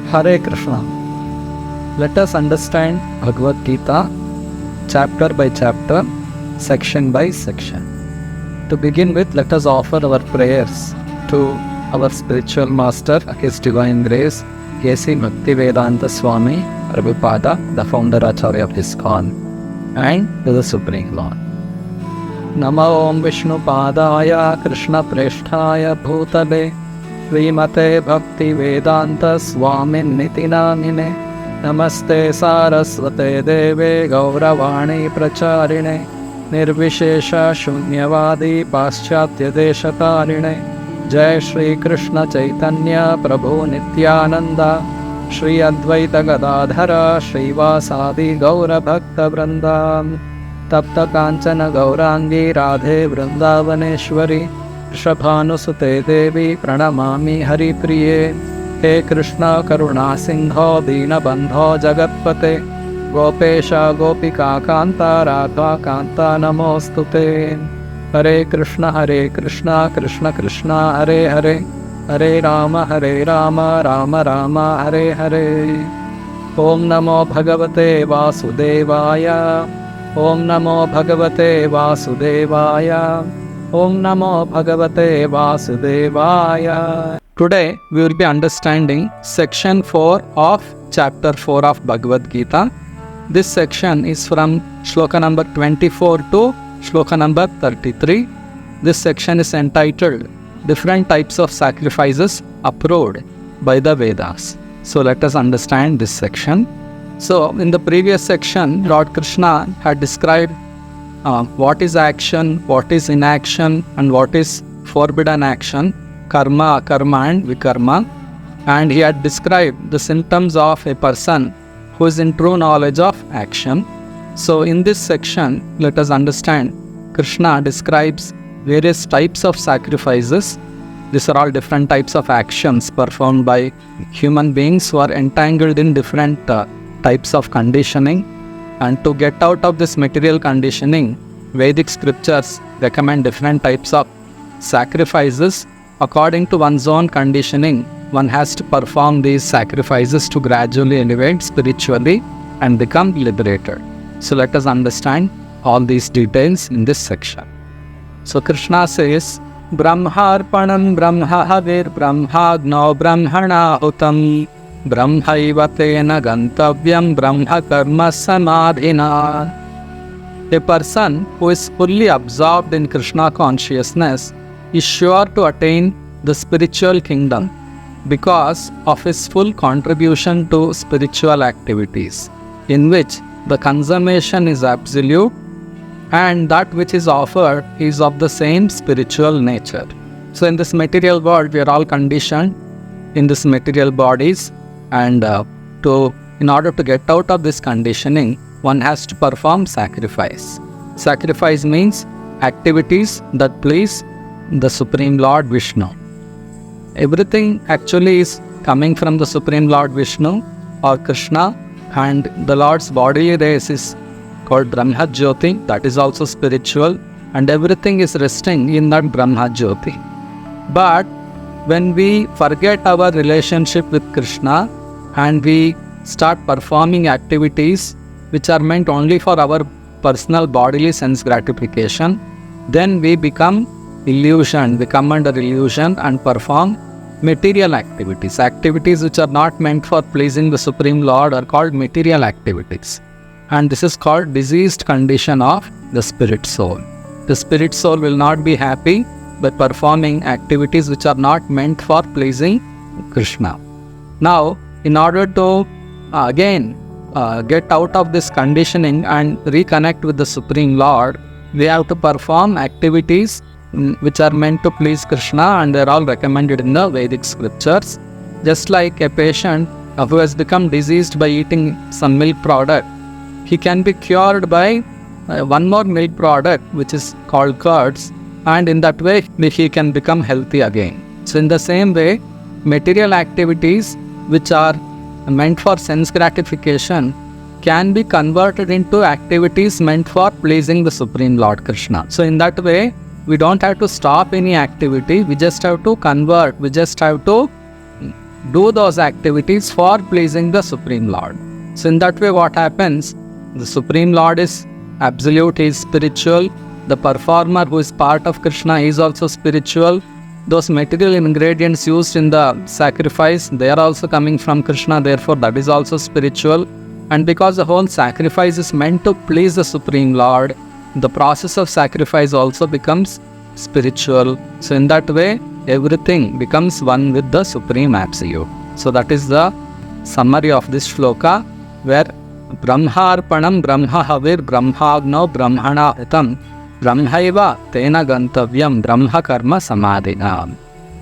Hare Krishna. Let us understand Bhagavad Gita chapter by chapter, section by section. To begin with, let us offer our prayers to our spiritual master, His Divine Grace, A.C. Bhaktivedanta Swami Prabhupada, the founder Acharya of ISKCON, and to the Supreme Lord. Namo Om Vishnu Padaya Krishna Presthaya Bhutale Srimate Bhakti Vedanta Swami Nitinamine Namaste Saraswate Deve Gauravani Pracharine Nirvishesha Shunyavadi Paschatya Deshatarine Jai Shri Krishna Chaitanya Prabhu Nityananda Shri Advaita Gadadhara Shri Vasadi Gaura Bhakta Vrindam Tapta Kanchana Gaurangi Radhe Vrindavaneshwari Shabhanusute Devi Pranamami Hari Priye He Krishna Karuna Sindho Dina Bandho Jagatpate Gopesha Gopika Kanta Radha Kanta Namostute Hare Krishna Krishna Krishna Hare Hare Hare Rama Rama Rama Hare Hare Om Namo Bhagavate Vasudevaya Om Namo Bhagavate Vasudevaya Om Namo Bhagavate Vasudevaya. Today we will be understanding section 4 of chapter 4 of Bhagavad Gita. This section is from shloka number 24 to shloka number 33. This section is entitled Different Types of Sacrifices Approved by the Vedas. So let us understand this section. So in the previous section, Lord Krishna had described what is action, what is inaction, and what is forbidden action, karma, akarma, and vikarma. And he had described the symptoms of a person who is in true knowledge of action. So in this section, let us understand Krishna describes various types of sacrifices. These are all different types of actions performed by human beings who are entangled in different types of conditioning. And to get out of this material conditioning, Vedic scriptures recommend different types of sacrifices. According to one's own conditioning, one has to perform these sacrifices to gradually elevate spiritually and become liberated. So let us understand all these details in this section. So Krishna says, Brahmarpanam Brahmahavir Brahmagno Brahmana Hutam Brahmaivatena Gantavyam Brahma Karma Samadhina. A person who is fully absorbed in Krishna consciousness is sure to attain the spiritual kingdom because of his full contribution to spiritual activities, in which the consummation is absolute and that which is offered is of the same spiritual nature. So in this material world, we are all conditioned in this material bodies, and in order to get out of this conditioning, one has to perform sacrifice. Sacrifice means activities that please the Supreme Lord Vishnu. Everything actually is coming from the Supreme Lord Vishnu or Krishna, and the Lord's bodily race is called Brahma Jyoti, that is also spiritual, and everything is resting in that Brahma Jyoti. But when we forget our relationship with Krishna and we start performing activities which are meant only for our personal bodily sense gratification, then we become illusioned, we come under illusion and perform material activities. Activities which are not meant for pleasing the Supreme Lord are called material activities. And this is called diseased condition of the spirit soul. The spirit soul will not be happy by performing activities which are not meant for pleasing Krishna. Now, in order to get out of this conditioning and reconnect with the Supreme Lord, we have to perform activities which are meant to please Krishna, and they are all recommended in the Vedic scriptures. Just like a patient who has become diseased by eating some milk product, he can be cured by one more milk product which is called curds, and in that way he can become healthy again. So in the same way, material activities which are meant for sense gratification can be converted into activities meant for pleasing the Supreme Lord Krishna. So in that way, we don't have to stop any activity, we just have to convert, we just have to do those activities for pleasing the Supreme Lord. So in that way, what happens? The Supreme Lord is absolute, he is spiritual. The performer who is part of Krishna is also spiritual. Those material ingredients used in the sacrifice, they are also coming from Krishna, therefore that is also spiritual. And because the whole sacrifice is meant to please the Supreme Lord, the process of sacrifice also becomes spiritual. So in that way, everything becomes one with the Supreme Absolute. So that is the summary of this shloka, where Brahmarpanam Brahmahavir Brahmagno Brahmana Hitam Brahmaiva Tena Gantavyam Brahma Karma Samadhina.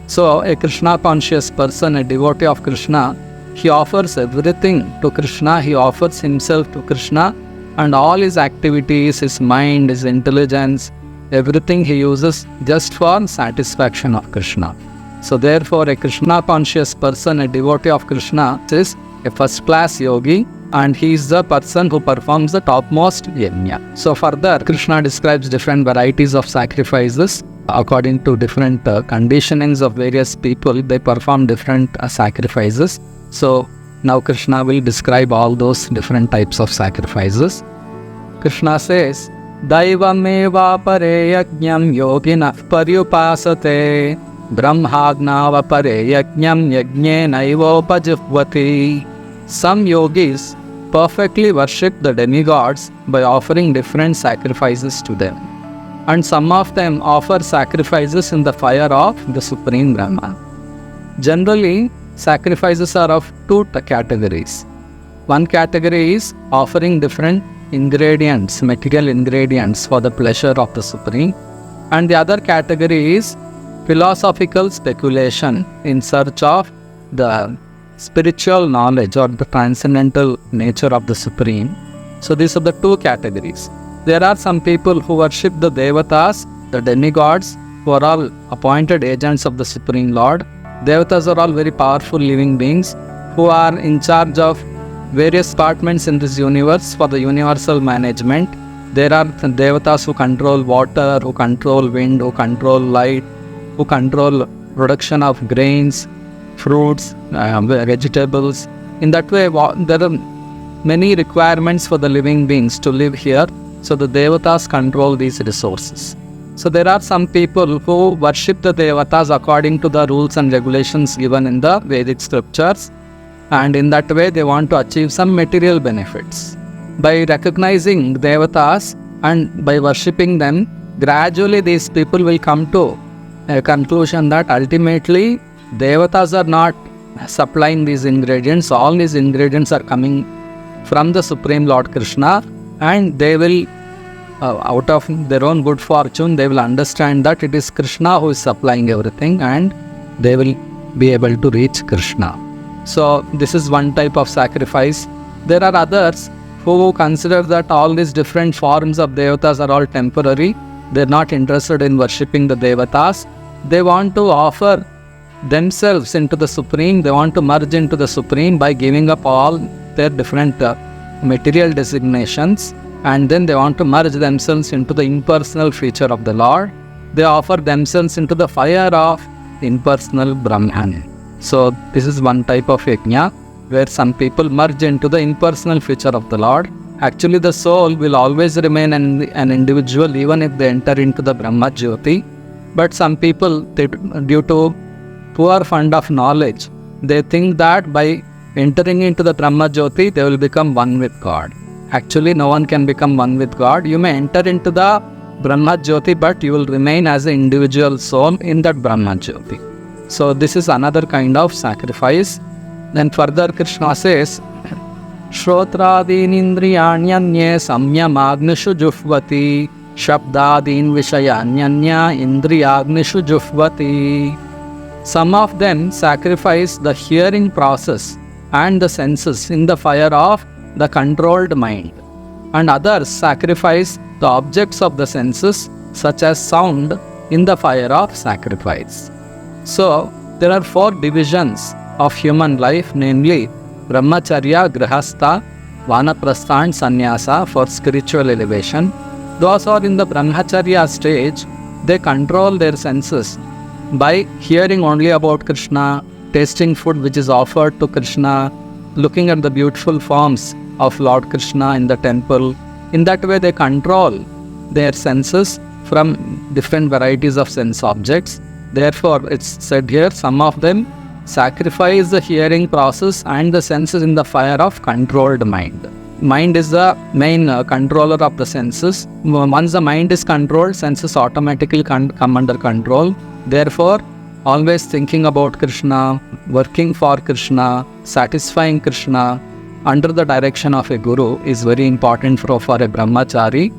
So a Krishna conscious person, a devotee of Krishna, he offers everything to Krishna, he offers himself to Krishna, and all his activities, his mind, his intelligence, everything he uses just for satisfaction of Krishna. So therefore a Krishna conscious person, a devotee of Krishna, is a first class yogi, and he is the person who performs the topmost yajna. So further, Krishna describes different varieties of sacrifices. According to different conditionings of various people, they perform different sacrifices. So now Krishna will describe all those different types of sacrifices. Krishna says, Daivameva pare yajñam yoginah paryupasate brahmagnava pare yajñam yajñe naivopajivvati. Some yogis perfectly worship the demigods by offering different sacrifices to them. And some of them offer sacrifices in the fire of the Supreme Brahma. Generally, sacrifices are of two categories. One category is offering different ingredients, material ingredients for the pleasure of the Supreme. And the other category is philosophical speculation in search of the spiritual knowledge or the transcendental nature of the Supreme. So these are the two categories. There are some people who worship the Devatas, the demigods, who are all appointed agents of the Supreme Lord. Devatas are all very powerful living beings who are in charge of various departments in this universe for the universal management. There are Devatas who control water, who control wind, who control light, who control production of grains, fruits, vegetables. In that way, there are many requirements for the living beings to live here. So the Devatas control these resources. So there are some people who worship the Devatas according to the rules and regulations given in the Vedic scriptures. And in that way, they want to achieve some material benefits. By recognizing Devatas and by worshipping them, gradually these people will come to a conclusion that ultimately Devatas are not supplying these ingredients. All these ingredients are coming from the Supreme Lord Krishna, and they will, out of their own good fortune, they will understand that it is Krishna who is supplying everything, and they will be able to reach Krishna. So this is one type of sacrifice. There are others who consider that all these different forms of Devatas are all temporary. They are not interested in worshipping the Devatas. They want to offer themselves into the Supreme. They want to merge into the Supreme by giving up all their different material designations, and then they want to merge themselves into the impersonal feature of the Lord. They offer themselves into the fire of impersonal Brahman. So this is one type of yajna where some people merge into the impersonal feature of the Lord. Actually, the soul will always remain an individual even if they enter into the Brahma Jyoti. But some people, due to poor fund of knowledge, they think that by entering into the Brahma Jyoti, they will become one with God. Actually, no one can become one with God. You may enter into the Brahma Jyoti, but you will remain as an individual soul in that Brahma Jyoti. So this is another kind of sacrifice. Then further Krishna says, Shrotradin indriyanyanye samyamagnishu juhvati Shabdadin vishayanyanya indriyagnishu juhvati. Some of them sacrifice the hearing process and the senses in the fire of the controlled mind, and others sacrifice the objects of the senses such as sound in the fire of sacrifice. So, there are 4 divisions of human life, namely Brahmacharya, Grihastha, Vanaprastha and Sannyasa for spiritual elevation. Those who are in the Brahmacharya stage, they control their senses by hearing only about Krishna, tasting food which is offered to Krishna, looking at the beautiful forms of Lord Krishna in the temple. In that way, they control their senses from different varieties of sense objects. Therefore, it's said here, some of them sacrifice the hearing process and the senses in the fire of controlled mind. Mind is the main controller of the senses. Once the mind is controlled, senses automatically come under control. Therefore, always thinking about Krishna, working for Krishna, satisfying Krishna under the direction of a guru is very important for a brahmachari,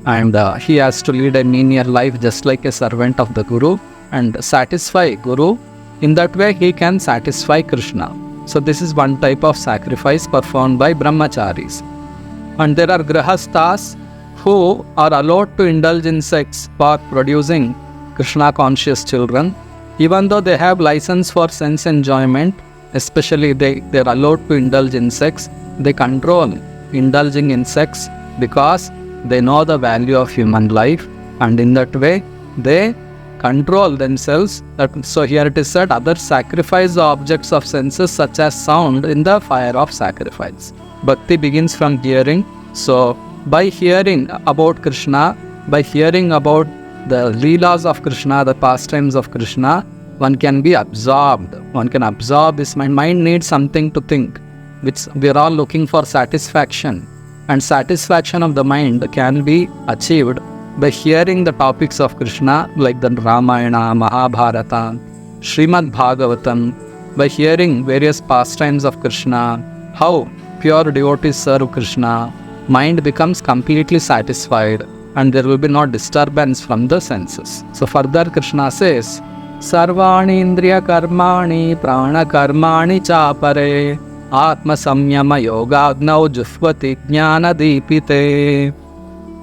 and he has to lead a menial life just like a servant of the guru and satisfy guru. In that way, he can satisfy Krishna. So this is one type of sacrifice performed by brahmacharis. And there are grihasthas who are allowed to indulge in sex for producing Krishna conscious children. Even though they have license for sense enjoyment, especially they are allowed to indulge in sex, they control indulging in sex because they know the value of human life, and in that way they control themselves. So here it is said, others sacrifice the objects of senses such as sound in the fire of sacrifice. Bhakti begins from hearing. So by hearing about Krishna, by hearing about the leelas of Krishna, the pastimes of Krishna, one can be absorbed. One can absorb his mind. Mind needs something to think, which we are all looking for satisfaction. And satisfaction of the mind can be achieved by hearing the topics of Krishna like the Ramayana, Mahabharata, Srimad Bhagavatam, by hearing various pastimes of Krishna, how pure devotees serve Krishna, mind becomes completely satisfied and there will be no disturbance from the senses. So further Krishna says, Sarvani indriya karmani prana karmani chapare atma samyama yogagnau juhvati jnana deepite.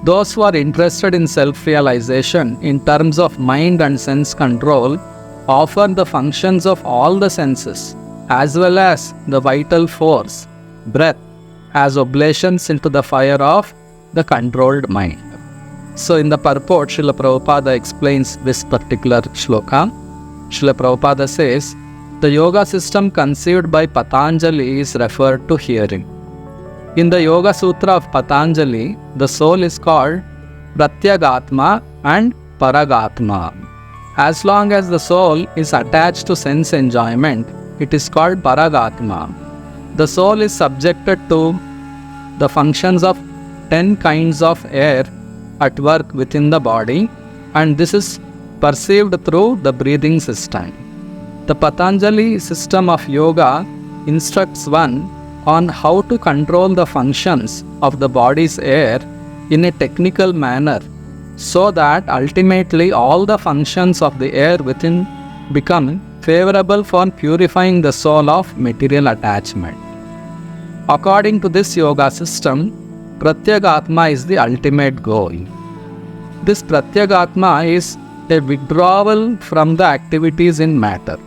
Those who are interested in self-realization in terms of mind and sense control offer the functions of all the senses as well as the vital force, breath, as oblations into the fire of the controlled mind. So in the purport, Srila Prabhupada explains this particular shloka. Srila Prabhupada says, the yoga system conceived by Patanjali is referred to hearing. In the Yoga Sutra of Patanjali, the soul is called Pratyagatma and Paragatma. As long as the soul is attached to sense enjoyment, it is called Paragatma. The soul is subjected to the functions of 10 kinds of air at work within the body, and this is perceived through the breathing system. The Patanjali system of yoga instructs one on how to control the functions of the body's air in a technical manner so that ultimately all the functions of the air within become favorable for purifying the soul of material attachment. According to this yoga system, Pratyagatma is the ultimate goal. This Pratyagatma is a withdrawal from the activities in matter.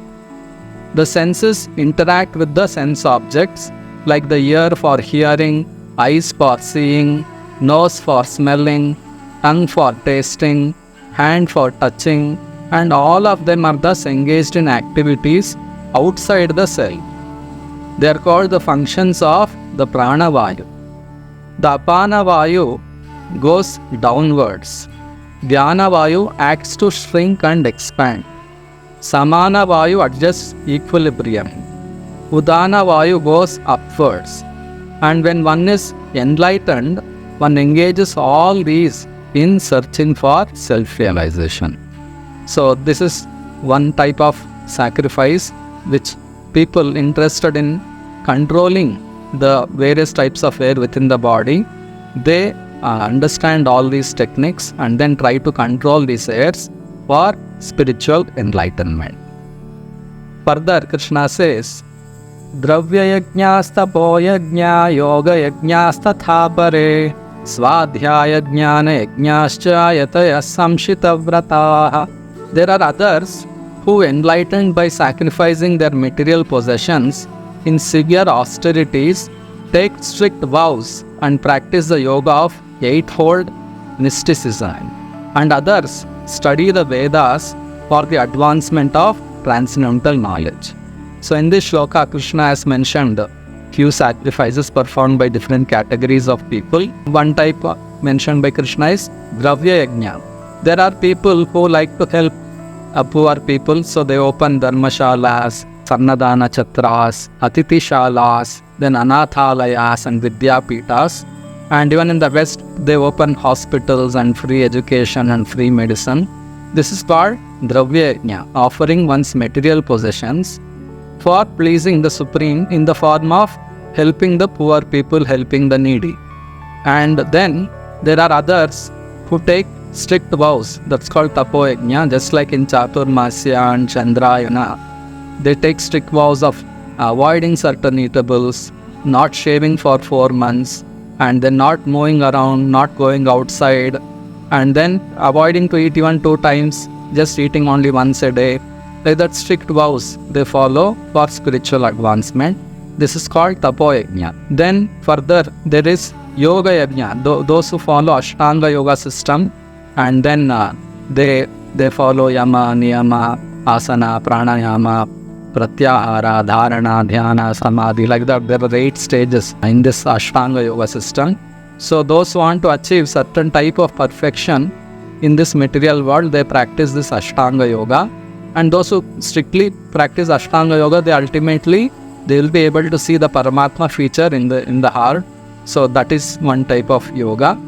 The senses interact with the sense objects like the ear for hearing, eyes for seeing, nose for smelling, tongue for tasting, hand for touching, and all of them are thus engaged in activities outside the self. They are called the functions of the prana vayu. The apana vayu goes downwards. Dhyana vayu acts to shrink and expand. Samana vayu adjusts equilibrium. Udana vayu goes upwards. And when one is enlightened, one engages all these in searching for self-realization. So this is one type of sacrifice which people interested in controlling the various types of air within the body, they understand all these techniques and then try to control these airs for spiritual enlightenment. Further, Krishna says, Dravya yajñāsta po yajñā yoga yajñāsta thāpare svādhyāya jñāna yajñāscha yataya samshita vrataha There are others who, enlightened by sacrificing their material possessions in severe austerities, take strict vows and practice the yoga of eightfold mysticism. And others study the Vedas for the advancement of transcendental knowledge. So in this shloka, Krishna has mentioned few sacrifices performed by different categories of people. One type mentioned by Krishna is Dravya Yajna. There are people who like to help poor people, so they open dharmashalas, sarnadana chatras, atitishalas, then anathalayas and vidyapitas. And even in the West, they open hospitals and free education and free medicine. This is called Dravya Yajna, offering one's material possessions for pleasing the Supreme in the form of helping the poor people, helping the needy. And then there are others who take strict vows, that's called Tapo Yajna, just like in Chaturmasya and Chandrayana. They take strict vows of avoiding certain eatables, not shaving for 4 months, and then not moving around, not going outside, and then avoiding to eat even 2 times, just eating only once a day. Like that strict vows they follow for spiritual advancement. This is called Tapo Yajna. Then further there is Yoga Yajna, those who follow Ashtanga Yoga system, and then they follow Yama, Niyama, Asana, Pranayama, Pratyahara, Dharana, Dhyana, Samadhi. Like that there are 8 stages in this Ashtanga Yoga system. So those who want to achieve certain type of perfection in this material world, they practice this Ashtanga Yoga. And those who strictly practice Ashtanga Yoga, they will be able to see the Paramatma feature in the heart. So that is one type of yoga.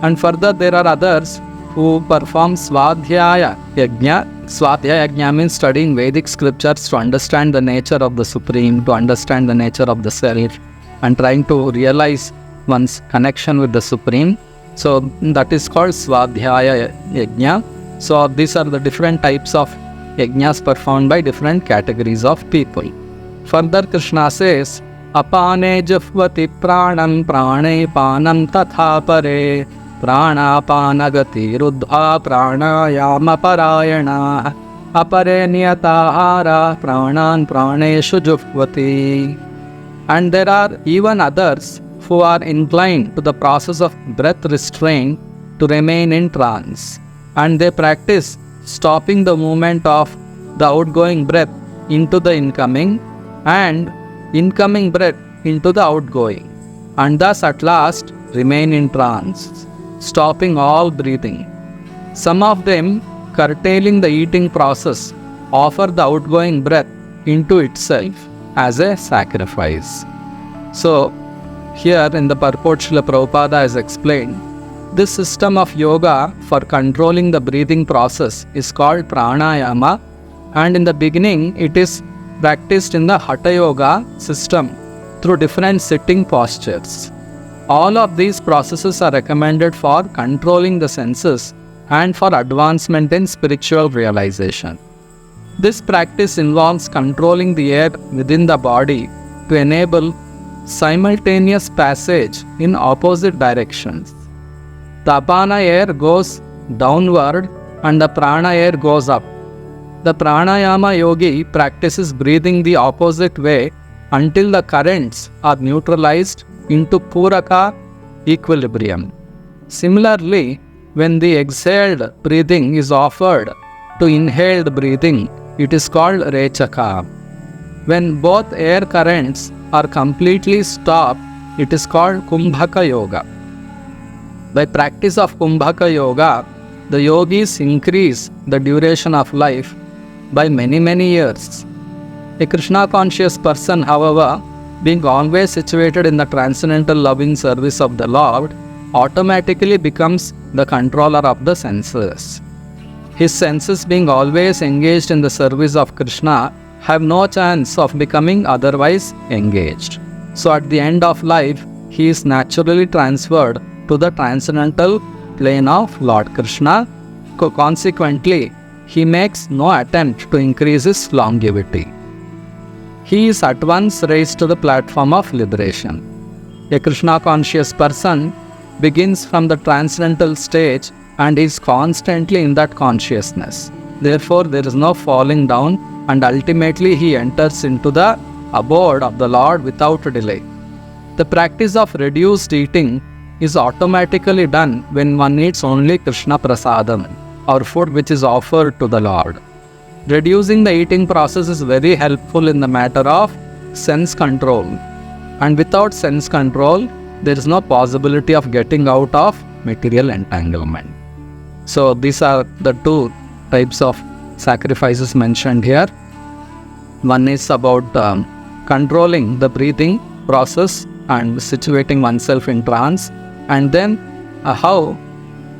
And further there are others who perform Swadhyaya Yajna. Swadhyaya Yajna means studying Vedic scriptures to understand the nature of the Supreme, to understand the nature of the self, and trying to realize one's connection with the Supreme. So that is called Swadhyaya Yajna. So these are the different types of yajnas performed by different categories of people. Further Krishna says, Apane jahvati pranam prane panam tatha pare pranapanagati ruddha pranayama parayana apare niyatahara pranan praneshu jahvati. And there are even others who are inclined to the process of breath restraint to remain in trance, and they practice stopping the movement of the outgoing breath into the incoming and incoming breath into the outgoing, and thus at last remain in trance, stopping all breathing. Some of them, curtailing the eating process, offer the outgoing breath into itself as a sacrifice. So here in the purport, Srila Prabhupada has explained, this system of yoga for controlling the breathing process is called pranayama, and in the beginning it is practiced in the Hatha Yoga system through different sitting postures. All of these processes are recommended for controlling the senses and for advancement in spiritual realization. This practice involves controlling the air within the body to enable simultaneous passage in opposite directions. The apana air goes downward and the prana air goes up. The pranayama yogi practices breathing the opposite way until the currents are neutralized into puraka equilibrium. Similarly, when the exhaled breathing is offered to inhaled breathing, it is called rechaka. When both air currents are completely stopped, it is called kumbhaka yoga. By practice of kumbhaka yoga, the yogis increase the duration of life by many years. A Krishna conscious person, however, being always situated in the transcendental loving service of the Lord, automatically becomes the controller of the senses. His senses, being always engaged in the service of Krishna, have no chance of becoming otherwise engaged. So at the end of life, he is naturally transferred to the transcendental plane of Lord Krishna. Consequently, he makes no attempt to increase his longevity. He is at once raised to the platform of liberation. A Krishna conscious person begins from the transcendental stage and is constantly in that consciousness. Therefore, there is no falling down, and ultimately he enters into the abode of the Lord without delay. The practice of reduced eating is automatically done when one eats only Krishna Prasadam, or food which is offered to the Lord. Reducing the eating process is very helpful in the matter of sense control. And without sense control, there is no possibility of getting out of material entanglement. So these are the two types of sacrifices mentioned here. One is about controlling the breathing process and situating oneself in trance, and then how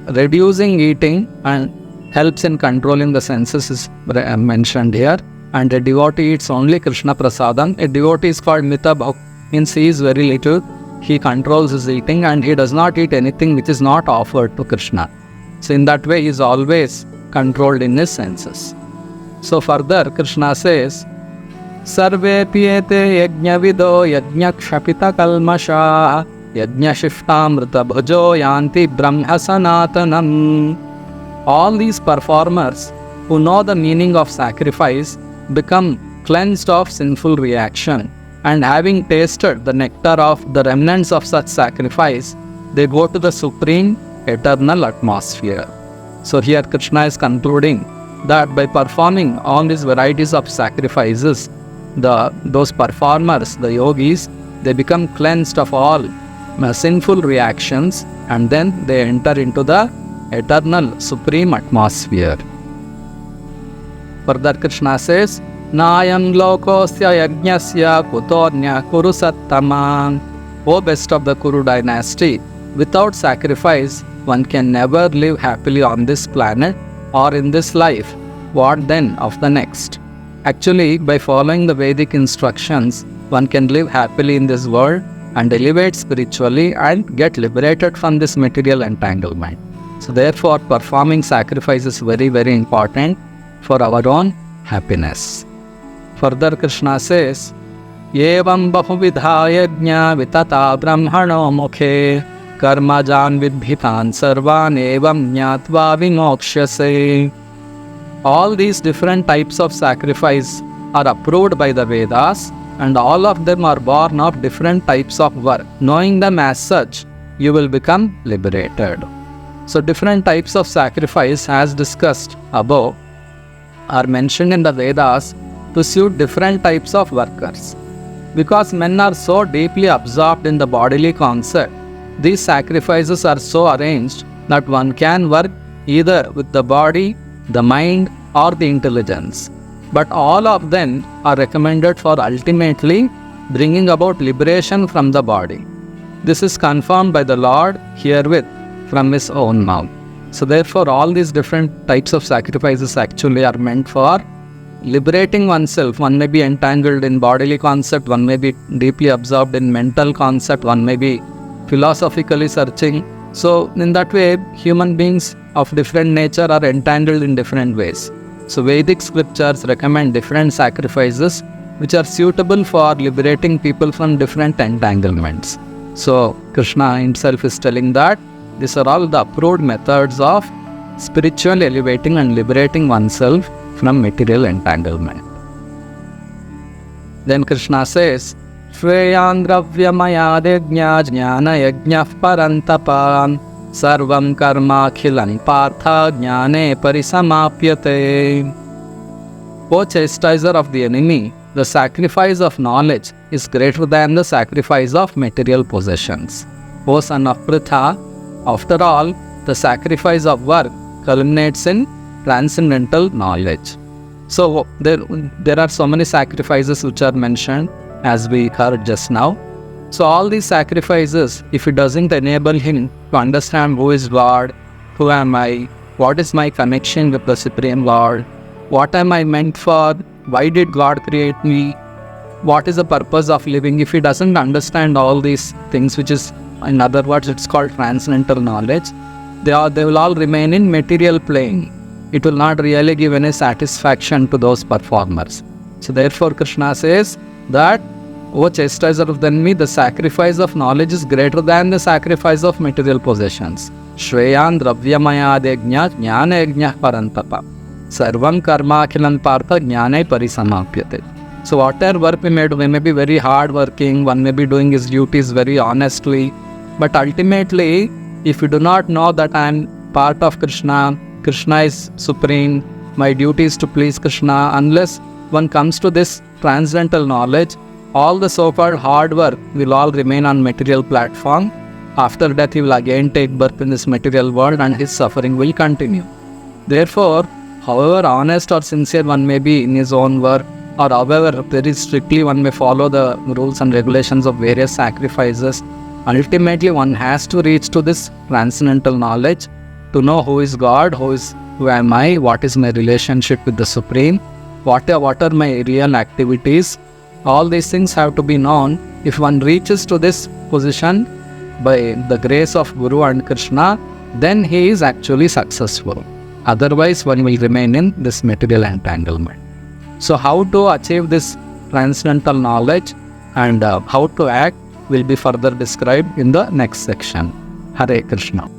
reducing eating and helps in controlling the senses is mentioned here. And a devotee eats only Krishna Prasadam. A devotee is called Mita Bhak, means he is very little. He controls his eating and he does not eat anything which is not offered to Krishna. So in that way he is always controlled in his senses. So further Krishna says, Sarve piyete yajna vido yajna kshapita kalmasha yajna shiftamrita bhajo yanti brahma sanatanam. All these performers who know the meaning of sacrifice become cleansed of sinful reaction, and having tasted the nectar of the remnants of such sacrifice, they go to the supreme eternal atmosphere. So here Krishna is concluding that by performing all these varieties of sacrifices, those performers, the yogis, they become cleansed of all sinful reactions, and then they enter into the eternal supreme atmosphere. Further Krishna says, Nayam lokosya yajnasya kutornya kuru sattamam. O best of the Kuru dynasty, without sacrifice one can never live happily on this planet or in this life. What then of the next? Actually, by following the Vedic instructions, one can live happily in this world and elevate spiritually and get liberated from this material entanglement. So therefore, performing sacrifice is very, very important for our own happiness. Further Krishna says, Yevam bahuvidha yajna vitata brahmano mukhe karma jan vidbhitan sarvan evam jnatva vinokshase. All these different types of sacrifice are approved by the Vedas, and all of them are born of different types of work. Knowing them as such, you will become liberated. So different types of sacrifice, as discussed above, are mentioned in the Vedas to suit different types of workers. Because men are so deeply absorbed in the bodily concept, these sacrifices are so arranged that one can work either with the body, the mind, or the intelligence. But all of them are recommended for ultimately bringing about liberation from the body. This is confirmed by the Lord herewith from His own mouth. So therefore all these different types of sacrifices actually are meant for liberating oneself. One may be entangled in bodily concept, one may be deeply absorbed in mental concept, one may be philosophically searching. So in that way, human beings of different nature are entangled in different ways. So Vedic scriptures recommend different sacrifices which are suitable for liberating people from different entanglements. So Krishna himself is telling that these are all the approved methods of spiritual elevating and liberating oneself from material entanglement. Then Krishna says, Shreyan dravyamaya dejna jnana yajna parantapan sarvam karma khilan partha jnane parisamapyate. O chastiser of the enemy, the sacrifice of knowledge is greater than the sacrifice of material possessions. O son of Pritha, after all, the sacrifice of work culminates in transcendental knowledge. So there are so many sacrifices which are mentioned as we heard just now. So all these sacrifices, if it doesn't enable him to understand who is Lord, who am I, what is my connection with the Supreme Lord, what am I meant for, why did God create me, what is the purpose of living, if he doesn't understand all these things, which is, in other words, it's called transcendental knowledge, they will all remain in material plane. It will not really give any satisfaction to those performers. So therefore Krishna says that, O chastiser of the enemy, the sacrifice of knowledge is greater than the sacrifice of material possessions. Shreyan dravyamaya dejna jnana yajna parantapa. Sarvam karma akhilam partha jnane parisamapyate. So whatever work we may do, we may be very hard working, one may be doing his duties very honestly, but ultimately, if you do not know that I am part of Krishna, Krishna is supreme, my duty is to please Krishna, unless one comes to this transcendental knowledge, all the so-called hard work will all remain on material platform. After death, he will again take birth in this material world and his suffering will continue. Therefore, however honest or sincere one may be in his own work, or however very strictly one may follow the rules and regulations of various sacrifices, ultimately one has to reach to this transcendental knowledge to know who is God, who am I, what is my relationship with the Supreme, what are my real activities. All these things have to be known. If one reaches to this position by the grace of Guru and Krishna, then he is actually successful. Otherwise, one will remain in this material entanglement. So how to achieve this transcendental knowledge and how to act will be further described in the next section. Hare Krishna.